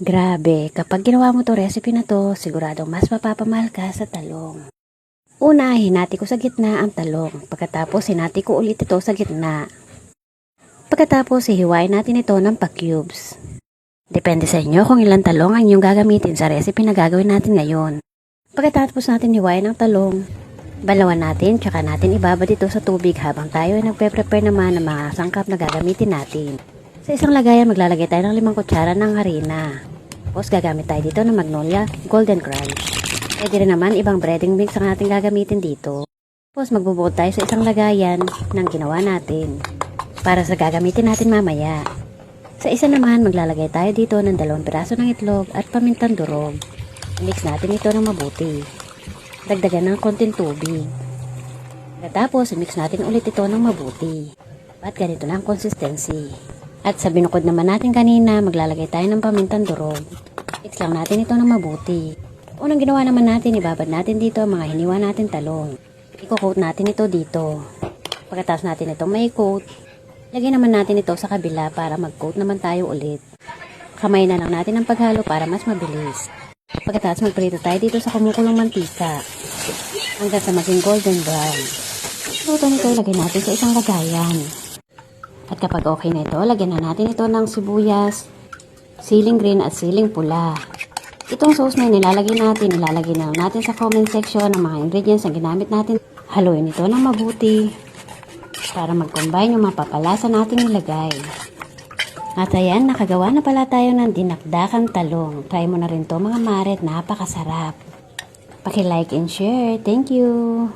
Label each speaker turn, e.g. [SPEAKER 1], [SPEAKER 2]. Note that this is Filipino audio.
[SPEAKER 1] Grabe, kapag ginawa mo to recipe na to, siguradong mas mapapamahal ka sa talong. Una, hinati ko sa gitna ang talong. Pagkatapos, hinati ko ulit ito sa gitna. Pagkatapos, hihiwain natin ito ng pa-cubes. Depende sa inyo kung ilang talong ang inyong gagamitin sa recipe na gagawin natin ngayon. Pagkatapos natin hiwain ang talong, balawan natin tsaka natin ibabad ito sa tubig habang tayo ay nagpe-prepare naman ng mga sangkap na gagamitin natin. Sa isang lagayan, maglalagay tayo ng 5 kutsara ng harina. Tapos gagamit tayo dito ng Magnolia Golden Crunch. Pwede rin naman ibang breading mix ang ating gagamitin dito. Tapos magbubukod tayo sa isang lagayan ng ginawa natin para sa gagamitin natin mamaya. Sa isa naman, maglalagay tayo dito ng 2 piraso ng itlog at pamintang durog. I-mix natin ito ng mabuti. Dagdagan ng konting tubig. Tapos, i-mix natin ulit ito ng mabuti. At ganito na ang consistency. At sa binukod naman natin kanina, maglalagay tayo ng pamintang durog. Mix lang natin ito ng mabuti. Unang ginawa naman natin, ibabad natin dito ang mga hiniwa natin talong. I-coat natin ito dito. Pagkatapos natin itong may coat, lagyan naman natin ito sa kabila para mag-coat naman tayo ulit. Kamay na lang natin ang paghalo para mas mabilis. Pagkatapos magprito tayo dito sa kumukulong mantika hanggang sa maging golden brown. Luto nito, ilagay natin sa isang lagayan. At kapag okay na ito, lagyan na natin ito ng sibuyas, siling green at siling pula. Itong sauce na nilalagay natin, ilalagay na natin sa comment section ang mga ingredients na ginamit natin. Haluin ito ng mabuti para mag-combine yung mapapalasa natin nilagay. At ayan, nakagawa na pala tayo ng dinakdakang talong. Try mo na rin to mga maret, napakasarap. Paki-like and share. Thank you!